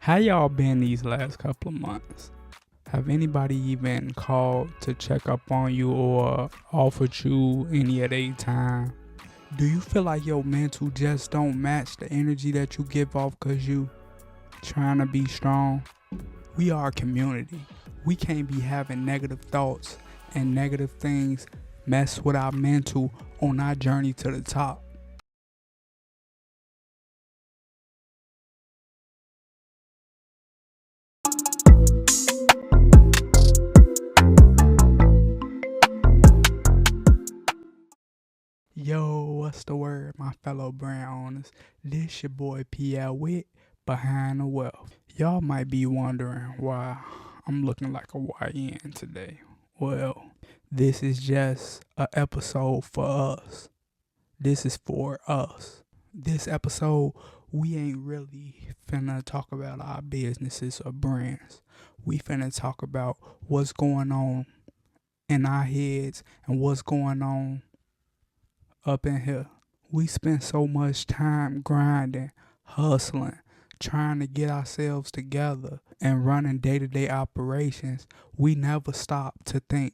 How y'all been these last couple of months? Have anybody even called to check up on you or offered you any of their time? Do you feel like your mental just don't match the energy that you give off because you trying to be strong? We are a community. We can't be having negative thoughts and negative things mess with our mental on our journey to the top. Yo, what's the word, my fellow brand owners? This your boy PL Witt behind the wealth. Y'all might be wondering why I'm looking like a YN today. Well, this is just a episode for us. This is for us. This episode, we ain't really finna talk about our businesses or brands. We finna talk about what's going on in our heads and what's going on up in here. We spend so much time grinding, hustling, trying to get ourselves together and running day-to-day operations. We never stop to think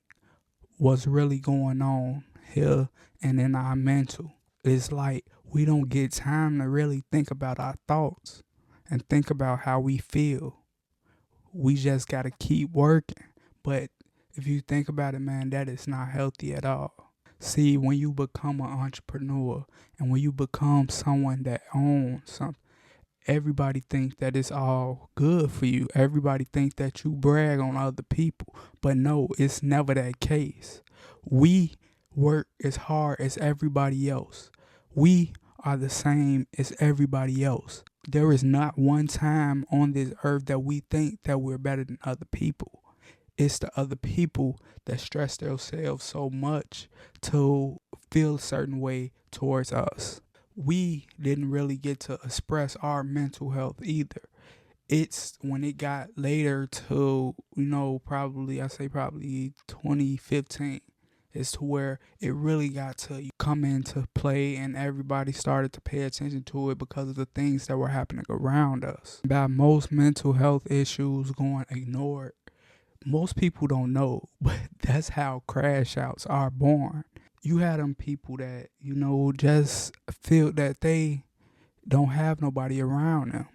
what's really going on here and in our mental. It's like we don't get time to really think about our thoughts and think about how we feel. We just got to keep working. But if you think about it, man, that is not healthy at all. See, when you become an entrepreneur and when you become someone that owns something, everybody thinks that it's all good for you. Everybody thinks that you brag on other people. But no, it's never that case. We work as hard as everybody else. We are the same as everybody else. There is not one time on this earth that we think that we're better than other people. It's the other people that stress themselves so much to feel a certain way towards us. We didn't really get to express our mental health either. It's when it got later to, probably 2015 is to where it really got to come into play and everybody started to pay attention to it because of the things that were happening around us. About most mental health issues going ignored, most people don't know, but that's how crash outs are born. You had them people that, just feel that they don't have nobody around them.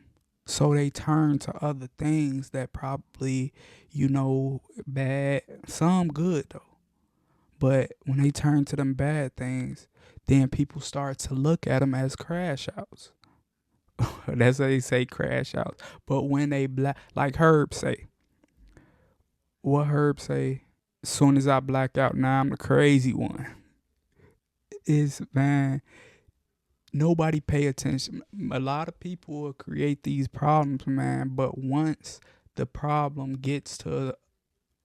So they turn to other things that probably, bad, some good though. But when they turn to them bad things, then people start to look at them as crash outs. That's how they say crash outs. But when they like Herb say, what Herb say, as soon as I black out, now I'm the crazy one. Is, man, nobody pay attention. A lot of people will create these problems, man, but once the problem gets to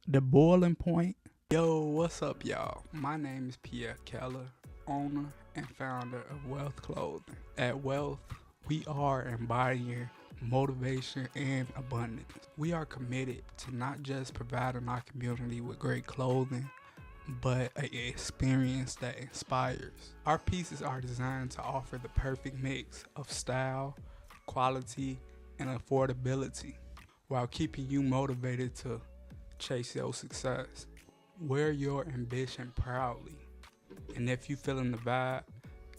the boiling point, yo, what's up, y'all? My name is Pierre Keller, owner and founder of Wealth Clothing. At Wealth, we are embodying motivation and abundance. We are committed to not just providing our community with great clothing, but an experience that inspires. Our pieces are designed to offer the perfect mix of style, quality, and affordability while keeping you motivated to chase your success. Wear your ambition proudly. And if you feeling the vibe,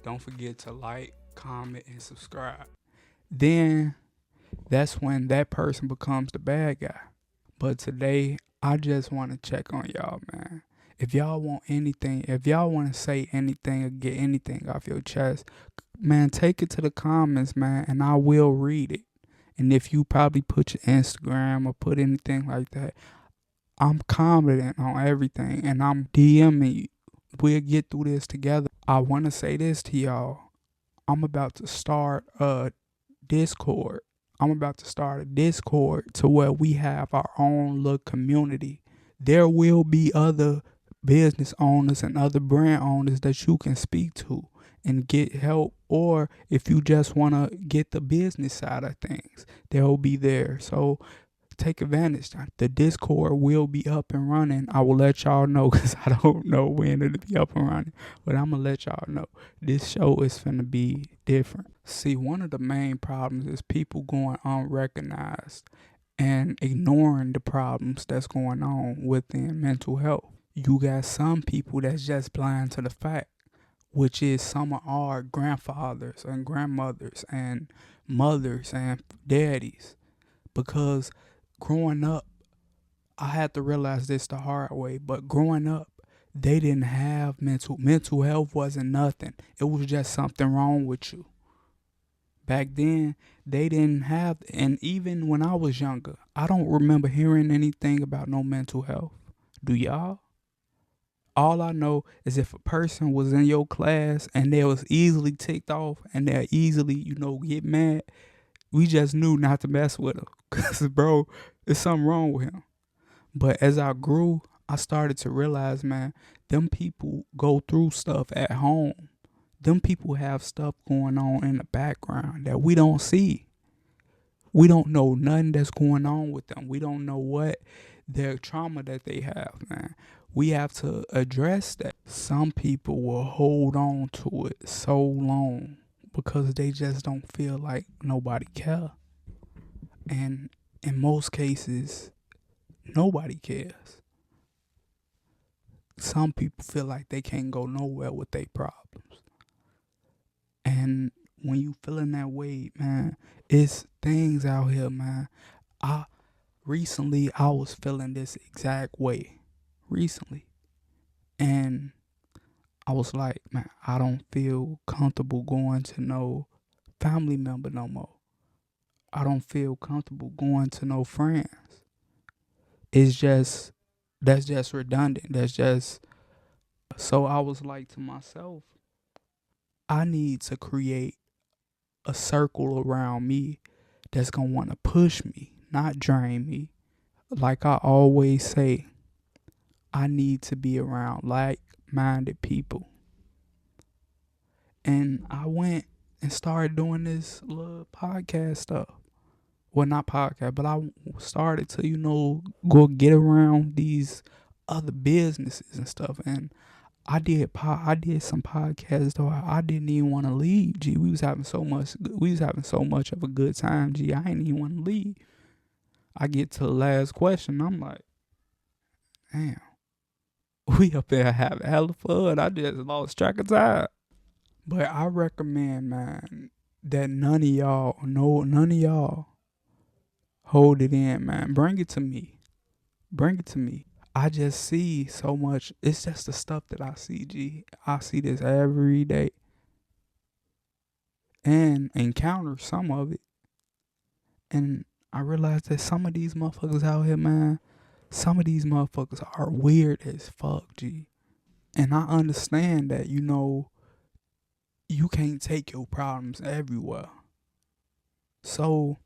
don't forget to like, comment, and subscribe. Then that's when that person becomes the bad guy. But today, I just want to check on y'all, man. If y'all want anything, if y'all want to say anything or get anything off your chest, man, take it to the comments, man, and I will read it. And if you probably put your Instagram or put anything like that, I'm commenting on everything and I'm DMing you. We'll get through this together. I want to say this to y'all. I'm about to start a Discord. I'm about to start a Discord to where we have our own little community. There will be other business owners and other brand owners that you can speak to and get help, or if you just want to get the business side of things, they'll be there. So take advantage. The Discord will be up and running. I will let y'all know because I don't know when it'll be up and running. But I'm going to let y'all know. This show is finna be different. See, one of the main problems is people going unrecognized and ignoring the problems that's going on within mental health. You got some people that's just blind to the fact, which is some of our grandfathers and grandmothers and mothers and daddies. Because growing up, I had to realize this the hard way, but growing up, they didn't have mental health wasn't nothing. It was just something wrong with you. Back then, they didn't have, and even when I was younger, I don't remember hearing anything about no mental health. Do y'all? All I know is if a person was in your class and they was easily ticked off and they're easily, get mad, we just knew not to mess with him. Because, bro, there's something wrong with him. But as I grew, I started to realize, man, them people go through stuff at home. Them people have stuff going on in the background that we don't see. We don't know nothing that's going on with them. We don't know what their trauma that they have, man. We have to address that. Some people will hold on to it so long because they just don't feel like nobody cares. And in most cases, nobody cares. Some people feel like they can't go nowhere with their problems. And when you feeling that way, man, it's things out here, man. Recently I was feeling this exact way. Recently. And I was like, man, I don't feel comfortable going to no family member no more. I don't feel comfortable going to no friends. That's just redundant. So I was like to myself, I need to create a circle around me that's going to want to push me, not drain me. Like I always say, I need to be around like-minded people. And I went and started doing this little podcast stuff. Well, not podcast, but I started to, go get around these other businesses and stuff. And I did some podcasts though. I didn't even want to leave. G, we was having so much of a good time. G, I didn't even want to leave. I get to the last question. I'm like, damn, we up there having hella fun. I just lost track of time. But I recommend, man, that none of y'all hold it in, man. Bring it to me. I just see so much. It's just the stuff that I see, G. I see this every day. And encounter some of it. And I realize that some of these motherfuckers out here, man, some of these motherfuckers are weird as fuck, G. And I understand that, you can't take your problems everywhere. So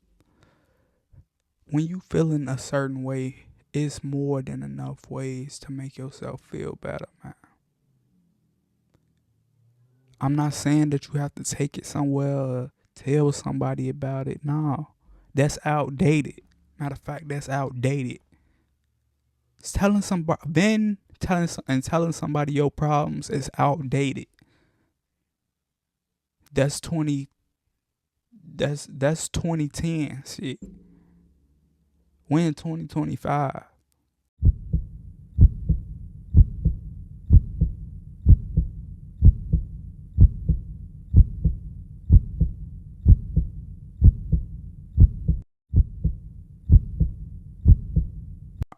when you feeling a certain way, it's more than enough ways to make yourself feel better, man. I'm not saying that you have to take it somewhere or tell somebody about it. No, that's outdated. Matter of fact, that's outdated. It's telling somebody your problems is outdated. That's 2010 shit. We're in 2025.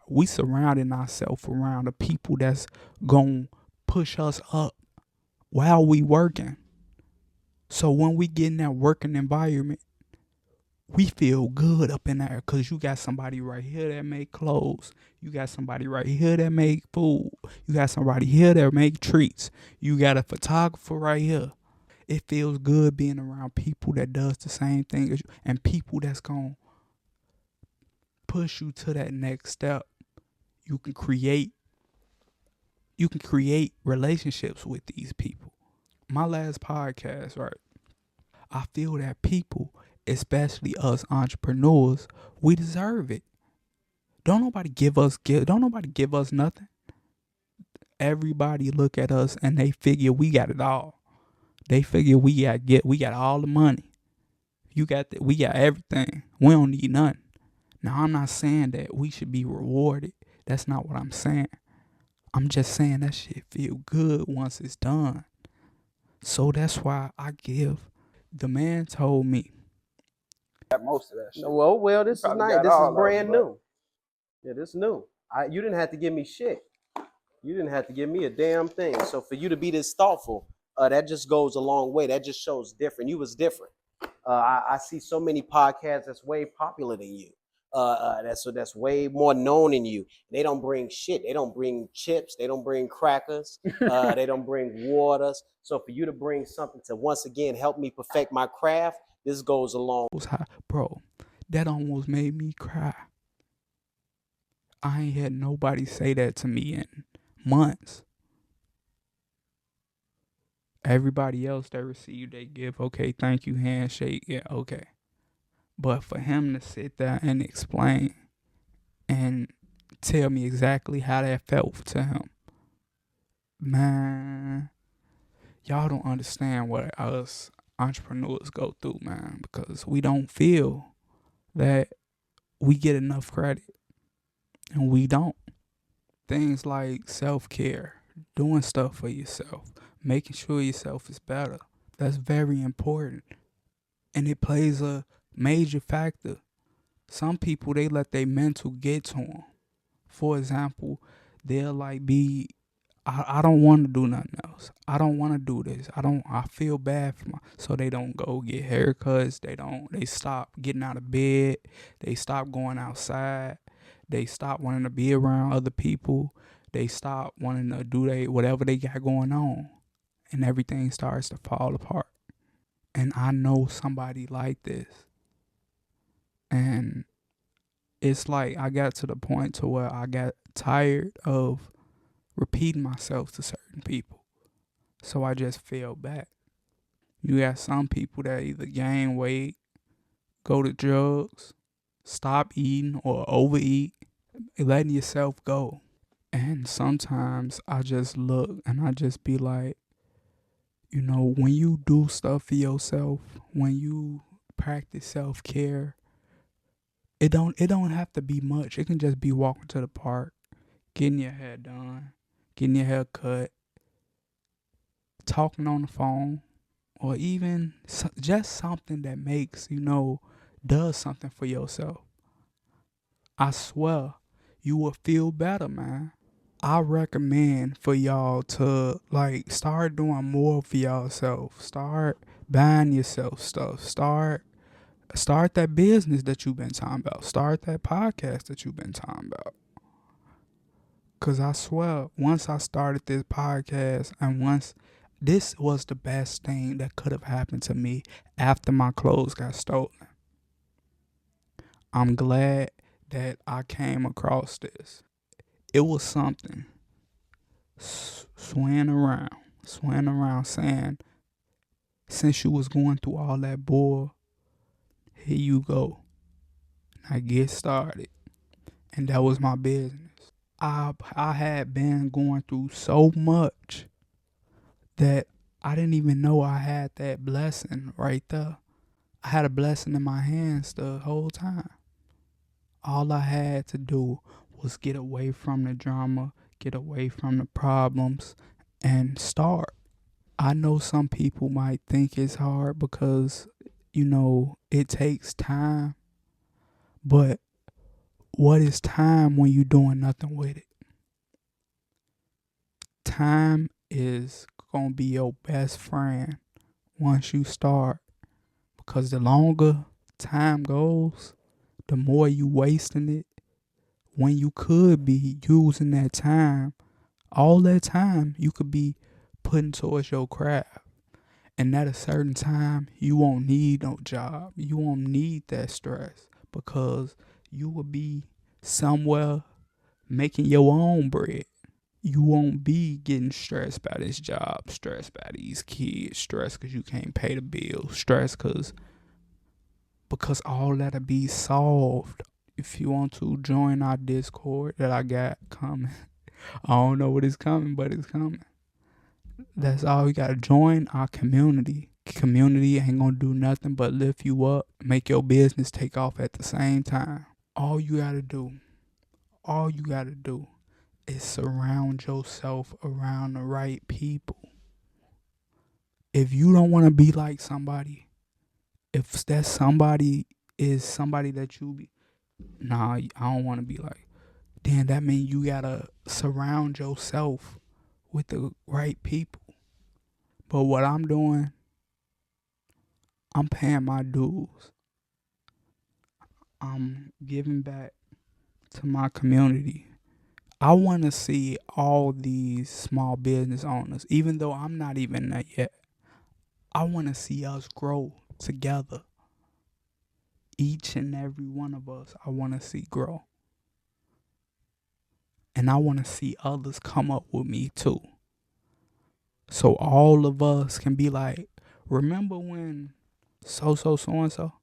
We surrounding ourselves around the people that's gonna push us up while we working. So when we get in that working environment, we feel good up in there because you got somebody right here that make clothes. You got somebody right here that make food. You got somebody here that make treats. You got a photographer right here. It feels good being around people that does the same thing as you and people that's going to push you to that next step. You can create relationships with these people. My last podcast, right? I feel that people, especially us entrepreneurs, we deserve it. Don't nobody give us nothing. Everybody look at us and they figure we got it all. They figure we got all the money. We got everything. We don't need nothing. Now I'm not saying that we should be rewarded. That's not what I'm saying. I'm just saying that shit feel good once it's done. So that's why I give. The man told me. Got most of that shit. Well, this is Probably nice. got This is all of brand it, new. Yeah, this is new. You didn't have to give me shit. You didn't have to give me a damn thing. So for you to be this thoughtful, that just goes a long way. That just shows different. You was different. I see so many podcasts that's way popular than you. That's way more known than you. They don't bring shit. They don't bring chips. They don't bring crackers. They don't bring waters. So for you to bring something to once again help me perfect my craft, this goes a long. Bro, that almost made me cry. I ain't had nobody say that to me in months. Everybody else that received, they give, okay, thank you, handshake, yeah, okay. But for him to sit there and explain and tell me exactly how that felt to him, man, y'all don't understand what us entrepreneurs go through, man, because we don't feel that we get enough credit, and we don't. Things like self-care, doing stuff for yourself, making sure yourself is better, that's very important, and it plays a major factor. Some people, they let their mental get to them. For example, they'll like be, I don't want to do nothing else. I don't want to do this. I feel bad for so they don't go get haircuts. They stop getting out of bed. They stop going outside. They stop wanting to be around other people. They stop wanting to do whatever they got going on. And everything starts to fall apart. And I know somebody like this. And it's like I got to the point to where I got tired of repeating myself to certain people. So I just fell back. You got some people that either gain weight, go to drugs, stop eating or overeat, letting yourself go. And sometimes I just look and I just be like, when you do stuff for yourself, when you practice self-care, it don't have to be much. It can just be walking to the park, getting your hair done, getting your hair cut, talking on the phone, or even just something that makes, does something for yourself. I swear, you will feel better, man. I recommend for y'all to start doing more for yourself. Start buying yourself stuff. Start that business that you've been talking about. Start that podcast that you've been talking about. Cause I swear, once I started this podcast and this was the best thing that could have happened to me after my clothes got stolen. I'm glad that I came across this. It was something swaying around saying, since you was going through all that bull, here you go. Now get started. And that was my business. I had been going through so much that I didn't even know I had that blessing right there. I had a blessing in my hands the whole time. All I had to do was get away from the drama, get away from the problems, and start. I know some people might think it's hard because, it takes time. But what is time when you're doing nothing with it? Time is going to be your best friend once you start. Because the longer time goes, the more you wasting it. When you could be using that time, all that time you could be putting towards your craft. And at a certain time, you won't need no job. You won't need that stress because you will be somewhere making your own bread. You won't be getting stressed by this job, stressed by these kids, stressed because you can't pay the bills, stressed because all that'll be solved if you want to join our Discord that I got coming. I don't know what is coming, but it's coming. That's all you gotta join our community. Community ain't gonna do nothing but lift you up, make your business take off at the same time. All you gotta do is surround yourself around the right people. If you don't wanna be like somebody, if that somebody is somebody that you be, nah, I don't wanna be like, then that means you gotta surround yourself with the right people. But what I'm doing, I'm paying my dues. I'm giving back to my community. I want to see all these small business owners, even though I'm not even there yet. I want to see us grow together. Each and every one of us, I want to see grow. And I want to see others come up with me too. So all of us can be like, remember when so-and-so?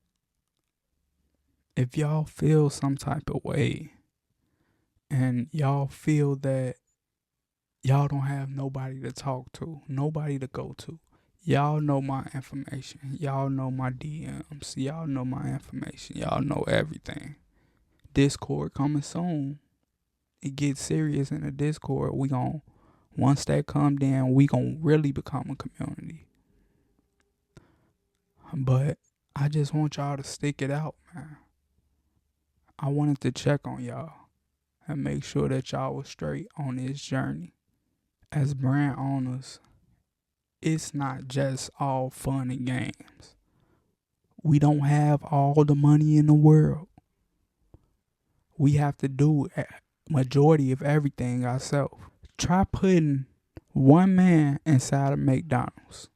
If y'all feel some type of way and y'all feel that y'all don't have nobody to talk to, nobody to go to, y'all know my information. Y'all know my DMs. Y'all know my information. Y'all know everything. Discord coming soon. It gets serious in the Discord. Once that come down, we gonna really become a community. But I just want y'all to stick it out, man. I wanted to check on y'all and make sure that y'all was straight on this journey. As brand owners, it's not just all fun and games. We don't have all the money in the world. We have to do a majority of everything ourselves. Try putting one man inside of McDonald's.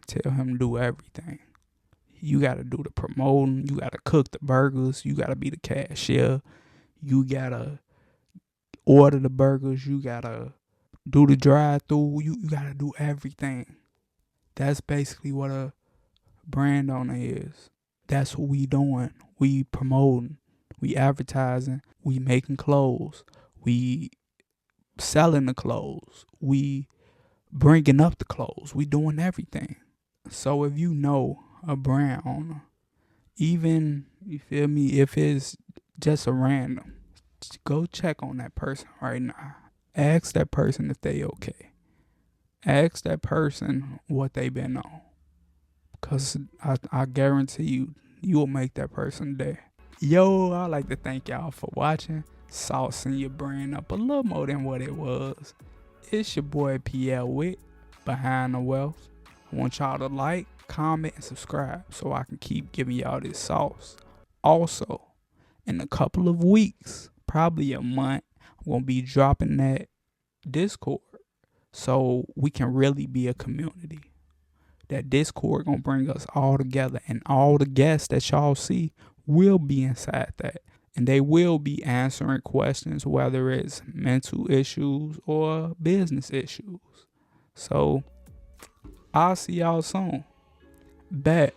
Tell him to do everything. You got to do the promoting. You got to cook the burgers. You got to be the cashier. You got to order the burgers. You got to do the drive-through. You got to do everything. That's basically what a brand owner is. That's what we doing. We promoting. We advertising. We making clothes. We selling the clothes. We bringing up the clothes. We doing everything. So if you know a brand owner, even, you feel me, if it's just a random, go check on that person right now. Ask that person if they okay. Ask that person what they been on. Because I guarantee you will make that person day. Yo, I'd like to thank y'all for watching. Saucing your brand up a little more than what it was. It's your boy PL Witt, Behind the Wealth. I want y'all to like, comment, and subscribe so I can keep giving y'all this sauce. Also, in a couple of weeks, probably a month, I'm going to be dropping that Discord so we can really be a community. That Discord going to bring us all together, and all the guests that y'all see will be inside that. And they will be answering questions, whether it's mental issues or business issues. So, I'll see y'all soon. Bet.